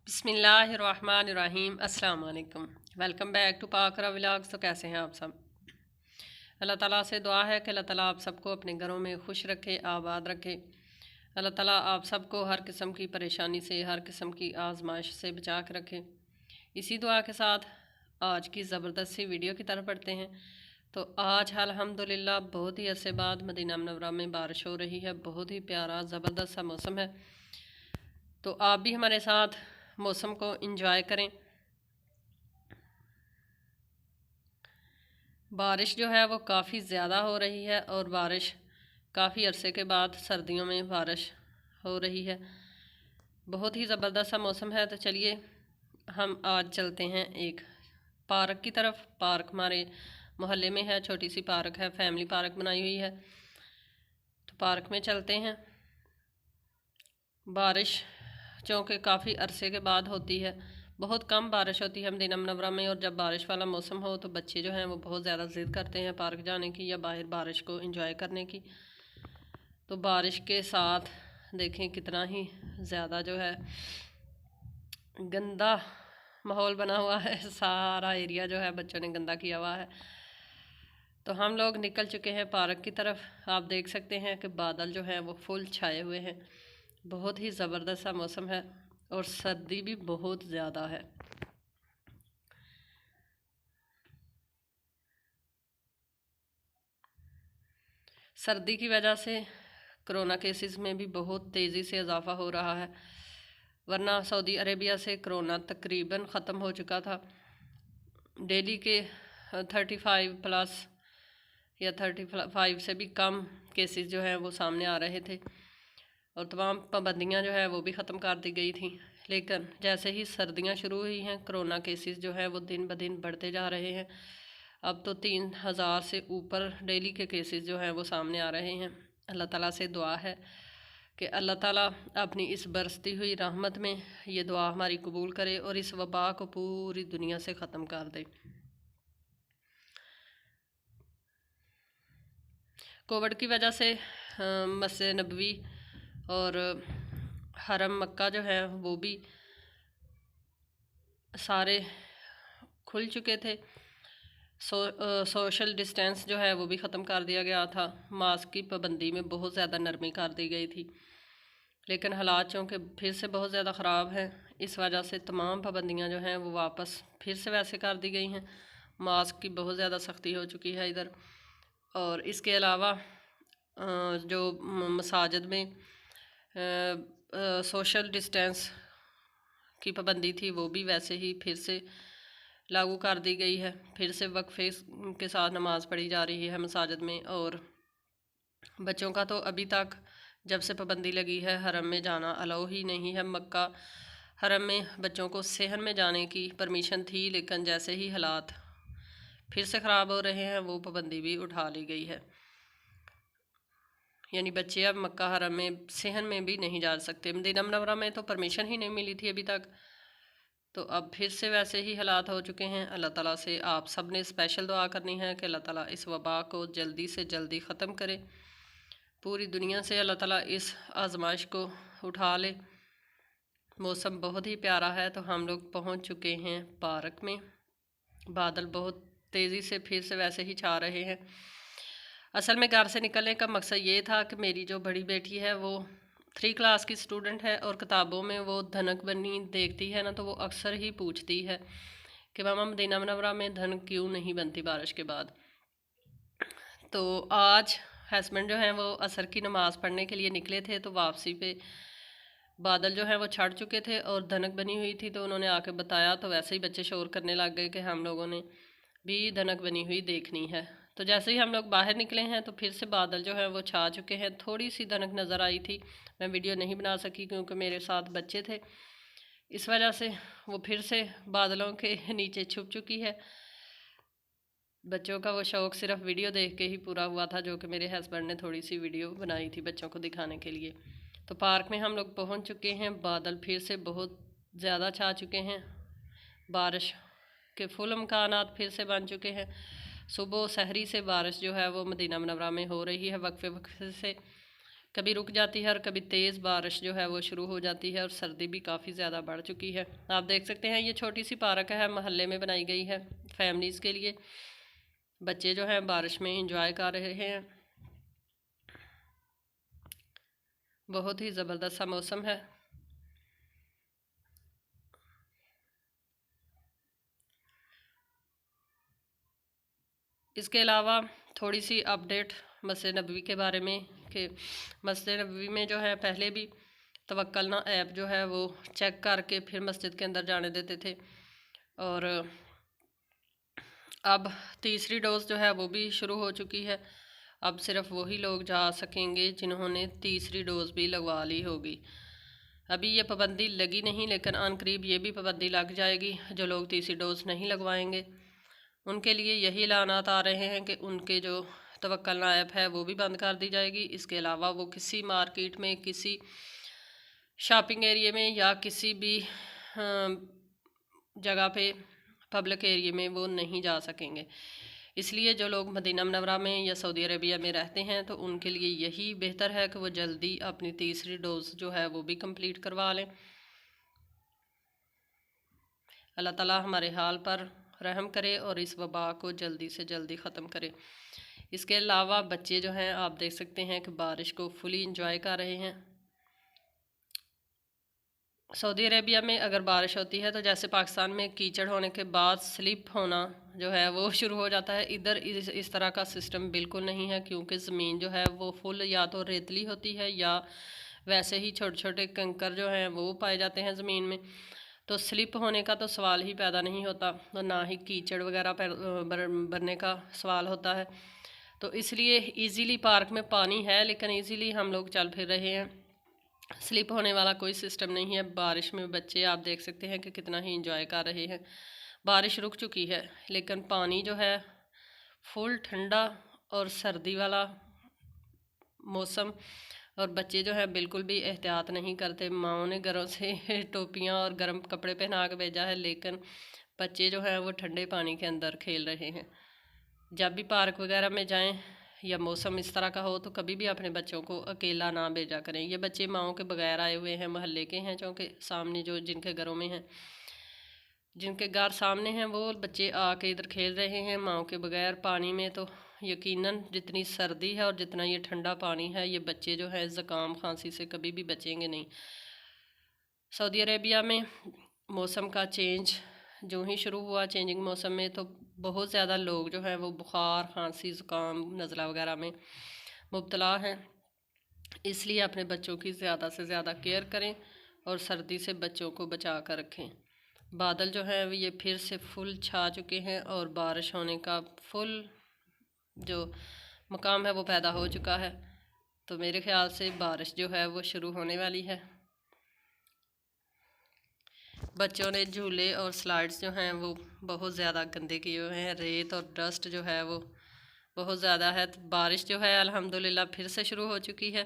बिस्मिल्लाहिर्रहमानिर्रहीम। अस्सलाम वालेकुम। Welcome back to Pakra vlogs. तो कैसे हैं आप सब? अल्लाह ताला से दुआ है कि अल्लाह ताला आप सबको अपने घरों में खुश रखे, आबाद रखे। अल्लाह ताला आप सबको हर किस्म की परेशानी से, हर किस्म की आजमाइश से बचा के रखे। इसी दुआ के साथ आज की ज़बरदस्त सी वीडियो की तरफ बढ़ते हैं। तो आज अल्हम्दुलिल्लाह बहुत ही अरसे बाद मदीना मुनव्वरा में बारिश हो रही है। बहुत ही प्यारा ज़बरदस्त सा मौसम है। तो आप भी हमारे साथ मौसम को एंजॉय करें। बारिश जो है वो काफ़ी ज़्यादा हो रही है और बारिश काफ़ी अरसे के बाद सर्दियों में बारिश हो रही है। बहुत ही ज़बरदस्त सा मौसम है। तो चलिए हम आज चलते हैं एक पार्क की तरफ। पार्क हमारे मोहल्ले में है, छोटी सी पार्क है, फैमिली पार्क बनाई हुई है। तो पार्क में चलते हैं। बारिश चूँकि काफ़ी अरसे के बाद होती है, बहुत कम बारिश होती है मदीना मुनव्वरा में। और जब बारिश वाला मौसम हो तो बच्चे जो हैं वो बहुत ज़्यादा ज़िद करते हैं पार्क जाने की या बाहर बारिश को एंजॉय करने की। तो बारिश के साथ देखें कितना ही ज़्यादा जो है गंदा माहौल बना हुआ है। सारा एरिया जो है बच्चों ने गंदा किया हुआ है। तो हम लोग निकल चुके हैं पार्क की तरफ। आप देख सकते हैं कि बादल जो हैं वो फुल छाए हुए हैं। बहुत ही ज़बरदस्त सा मौसम है और सर्दी भी बहुत ज़्यादा है। सर्दी की वजह से कोरोना केसेस में भी बहुत तेज़ी से इजाफ़ा हो रहा है, वरना सऊदी अरेबिया से कोरोना तकरीबन ख़त्म हो चुका था। डेली के 35+ या 35 से भी कम केसेस जो हैं वो सामने आ रहे थे और तमाम पाबंदियां जो है वो भी ख़त्म कर दी गई थी। लेकिन जैसे ही सर्दियां शुरू हुई हैं, कोरोना केसेस जो है वो दिन ब दिन बढ़ते जा रहे हैं। अब तो 3000 से ऊपर डेली के केसेस जो हैं वो सामने आ रहे हैं। अल्लाह ताला से दुआ है कि अल्लाह ताला अपनी इस बरसती हुई रहमत में ये दुआ हमारी कबूल करे और इस वबा को पूरी दुनिया से ख़त्म कर दे। कोविड की वजह से मस्जिद नबवी और हरम मक्का जो है वो भी सारे खुल चुके थे। सोशल डिस्टेंस जो है वो भी ख़त्म कर दिया गया था। मास्क की पाबंदी में बहुत ज़्यादा नरमी कर दी गई थी, लेकिन हालात चूँकि फिर से बहुत ज़्यादा ख़राब हैं, इस वजह से तमाम पाबंदियाँ जो हैं वो वापस फिर से वैसे कर दी गई हैं। मास्क की बहुत ज़्यादा सख्ती हो चुकी है इधर। और इसके अलावा जो मसाजिद में सोशल डिस्टेंस की पाबंदी थी वो भी वैसे ही फिर से लागू कर दी गई है। फिर से वक्फे के साथ नमाज पढ़ी जा रही है मसाजिद में। और बच्चों का तो अभी तक जब से पाबंदी लगी है हरम में जाना अलाउ ही नहीं है। मक्का हरम में बच्चों को सहन में जाने की परमिशन थी, लेकिन जैसे ही हालात फिर से ख़राब हो रहे हैं वो पाबंदी भी उठा ली गई है। यानी बच्चे अब मक्का हरम में सहन में भी नहीं जा सकते। मदीना मुनव्वरा में तो परमिशन ही नहीं मिली थी अभी तक। तो अब फिर से वैसे ही हालात हो चुके हैं। अल्लाह ताला से आप सब ने स्पेशल दुआ करनी है कि अल्लाह ताला इस वबा को जल्दी से जल्दी ख़त्म करे। पूरी दुनिया से अल्लाह ताला इस आजमाइश को उठा ले। मौसम बहुत ही प्यारा है। तो हम लोग पहुंच चुके हैं पार्क में। बादल बहुत तेज़ी से फिर से वैसे ही छा रहे हैं। असल में घर से निकलने का मकसद ये था कि मेरी जो बड़ी बेटी है वो 3 क्लास की स्टूडेंट है और किताबों में वो धनक बनी देखती है ना, तो वो अक्सर ही पूछती है कि मामा मदीना मुनव्वरा में धनक क्यों नहीं बनती बारिश के बाद। तो आज हस्बैंड जो हैं वो असर की नमाज़ पढ़ने के लिए निकले थे, तो वापसी पे बादल जो हैं वो छट चुके थे और धनक बनी हुई थी। तो उन्होंने आके बताया, तो वैसे ही बच्चे शोर करने लग गए कि हम लोगों ने भी धनक बनी हुई देखनी है। तो जैसे ही हम लोग बाहर निकले हैं तो फिर से बादल जो है वो छा चुके हैं। थोड़ी सी धनक नज़र आई थी, मैं वीडियो नहीं बना सकी क्योंकि मेरे साथ बच्चे थे, इस वजह से वो फिर से बादलों के नीचे छुप चुकी है। बच्चों का वो शौक़ सिर्फ वीडियो देख के ही पूरा हुआ था, जो कि मेरे हस्बैंड ने थोड़ी सी वीडियो बनाई थी बच्चों को दिखाने के लिए। तो पार्क में हम लोग पहुंच चुके हैं। बादल फिर से बहुत ज़्यादा छा चुके हैं। बारिश के फुल इम्कानात फिर से बन चुके हैं। सुबह सहरी से बारिश जो है वो मदीना मुनव्वरा में हो रही है वक्फे वक्फे से। कभी रुक जाती है और कभी तेज़ बारिश जो है वो शुरू हो जाती है और सर्दी भी काफ़ी ज़्यादा बढ़ चुकी है। आप देख सकते हैं ये छोटी सी पार्क है, मोहल्ले में बनाई गई है फैमिलीज़ के लिए। बच्चे जो हैं बारिश में इंजॉय कर रहे हैं। बहुत ही ज़बरदस्त सा मौसम है। इसके अलावा थोड़ी सी अपडेट मस्जिद नबवी के बारे में कि मस्जिद नबवी में जो है पहले भी तवक्कलना ऐप जो है वो चेक करके फिर मस्जिद के अंदर जाने देते थे, और अब तीसरी डोज़ जो है वो भी शुरू हो चुकी है। अब सिर्फ वही लोग जा सकेंगे जिन्होंने तीसरी डोज़ भी लगवा ली होगी। अभी ये पाबंदी लगी नहीं, लेकिन अनकरीब ये भी पाबंदी लग जाएगी। जो लोग तीसरी डोज़ नहीं लगवाएंगे उनके लिए यही ऐलानात आ रहे हैं कि उनके जो तवक्कलना ऐप है वो भी बंद कर दी जाएगी। इसके अलावा वो किसी मार्केट में, किसी शॉपिंग एरिया में या किसी भी जगह पे पब्लिक एरिया में वो नहीं जा सकेंगे। इसलिए जो लोग मदीना मुनव्वरा में या सऊदी अरेबिया में रहते हैं तो उनके लिए यही बेहतर है कि वो जल्दी अपनी तीसरी डोज़ जो है वो भी कंप्लीट करवा लें। अल्लाह ताला हमारे हाल पर रहम करे और इस वबा को जल्दी से जल्दी ख़त्म करे। इसके अलावा बच्चे जो हैं आप देख सकते हैं कि बारिश को फुली इंजॉय कर रहे हैं। सऊदी अरेबिया में अगर बारिश होती है तो जैसे पाकिस्तान में कीचड़ होने के बाद स्लिप होना जो है वो शुरू हो जाता है, इधर इस तरह का सिस्टम बिल्कुल नहीं है, क्योंकि ज़मीन जो है वो फुल या तो रेतली होती है या वैसे ही छोटे छोटे कंकर जो हैं वो पाए जाते हैं ज़मीन में। तो स्लिप होने का तो सवाल ही पैदा नहीं होता, तो ना ही कीचड़ वगैरह बनने का सवाल होता है। तो इसलिए इजीली पार्क में पानी है, लेकिन इजीली हम लोग चल फिर रहे हैं। स्लिप होने वाला कोई सिस्टम नहीं है। बारिश में बच्चे आप देख सकते हैं कि कितना ही इंजॉय कर रहे हैं। बारिश रुक चुकी है लेकिन पानी जो है फुल ठंडा और सर्दी वाला मौसम, और बच्चे जो है बिल्कुल भी एहतियात नहीं करते। माँओं ने घरों से टोपियाँ और गर्म कपड़े पहना के भेजा है, लेकिन बच्चे जो हैं वो ठंडे पानी के अंदर खेल रहे हैं। जब भी पार्क वगैरह में जाएं या मौसम इस तरह का हो तो कभी भी अपने बच्चों को अकेला ना भेजा करें। ये बच्चे माँओं के बगैर आए हुए हैं, मोहल्ले के हैं, चूँकि सामने जो जिनके घरों में हैं, जिनके घर सामने हैं, वो बच्चे आके इधर खेल रहे हैं माँओं के बगैर पानी में। तो यकीनन जितनी सर्दी है और जितना ये ठंडा पानी है, ये बच्चे जो है ज़ुकाम खांसी से कभी भी बचेंगे नहीं। सऊदी अरेबिया में मौसम का चेंज जो ही शुरू हुआ, चेंजिंग मौसम में, तो बहुत ज़्यादा लोग जो हैं वो बुखार, खांसी, ज़ुकाम, नज़ला वगैरह में मुब्तला हैं। इसलिए अपने बच्चों की ज़्यादा से ज़्यादा केयर करें और सर्दी से बच्चों को बचा कर रखें। बादल जो है ये फिर से फुल छा चुके हैं और बारिश होने का फुल जो मकाम है वो पैदा हो चुका है। तो मेरे ख़्याल से बारिश जो है वो शुरू होने वाली है। बच्चों ने झूले और स्लाइड्स जो हैं वो बहुत ज़्यादा गंदे किए हुए हैं। रेत और डस्ट जो है वो बहुत ज़्यादा है। तो बारिश जो है अल्हम्दुलिल्लाह फिर से शुरू हो चुकी है,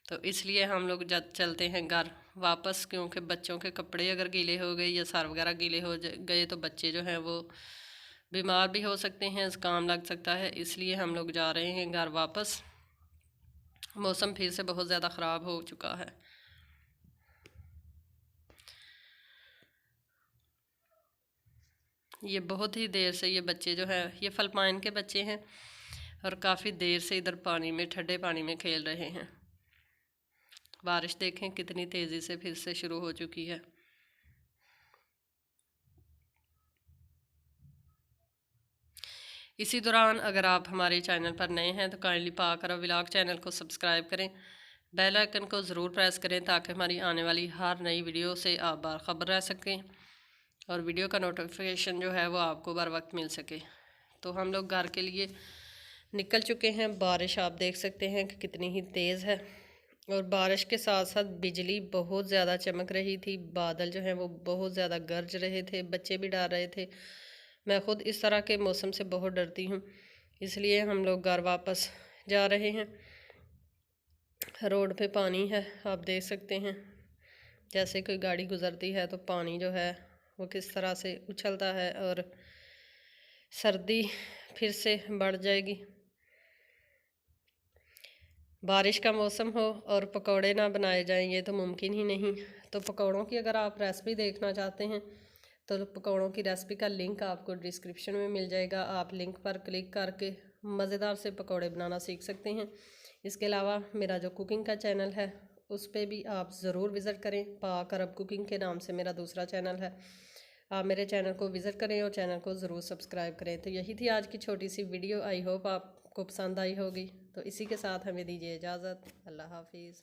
तो इसलिए हम लोग जब चलते हैं घर वापस, क्योंकि बच्चों के कपड़े अगर गीले हो गए या सर वगैरह गीले हो गए तो बच्चे जो हैं वो बीमार भी हो सकते हैं, ज़ुकाम लग सकता है। इसलिए हम लोग जा रहे हैं घर वापस। मौसम फिर से बहुत ज़्यादा ख़राब हो चुका है। ये बहुत ही देर से ये बच्चे जो हैं, ये फ़िलिपाइन के बच्चे हैं और काफ़ी देर से इधर पानी में, ठंडे पानी में खेल रहे हैं। बारिश देखें कितनी तेज़ी से फिर से शुरू हो चुकी है। इसी दौरान अगर आप हमारे चैनल पर नए हैं तो काइंडली पाकर व्लॉग चैनल को सब्सक्राइब करें, बेल आइकन को ज़रूर प्रेस करें ताकि हमारी आने वाली हर नई वीडियो से आप बाखबर रह सकें और वीडियो का नोटिफिकेशन जो है वो आपको बर वक्त मिल सके। तो हम लोग घर के लिए निकल चुके हैं। बारिश आप देख सकते हैं कि कितनी ही तेज़ है और बारिश के साथ साथ बिजली बहुत ज़्यादा चमक रही थी। बादल जो हैं वो बहुत ज़्यादा गरज रहे थे, बच्चे भी डर रहे थे। मैं ख़ुद इस तरह के मौसम से बहुत डरती हूँ, इसलिए हम लोग घर वापस जा रहे हैं। रोड पे पानी है, आप देख सकते हैं, जैसे कोई गाड़ी गुज़रती है तो पानी जो है वो किस तरह से उछलता है और सर्दी फिर से बढ़ जाएगी। बारिश का मौसम हो और पकौड़े ना बनाए जाएं, ये तो मुमकिन ही नहीं। तो पकौड़ों की अगर आप रेसिपी देखना चाहते हैं तो पकौड़ों की रेसिपी का लिंक आपको डिस्क्रिप्शन में मिल जाएगा। आप लिंक पर क्लिक करके मज़ेदार से पकौड़े बनाना सीख सकते हैं। इसके अलावा मेरा जो कुकिंग का चैनल है उस पर भी आप ज़रूर विज़िट करें। पाक अरब कुकिंग के नाम से मेरा दूसरा चैनल है। आप मेरे चैनल को विज़िट करें और चैनल को ज़रूर सब्सक्राइब करें। तो यही थी आज की छोटी सी वीडियो। आई होप आपको पसंद आई होगी। तो इसी के साथ हमें दीजिए इजाज़त। अल्लाह हाफिज़।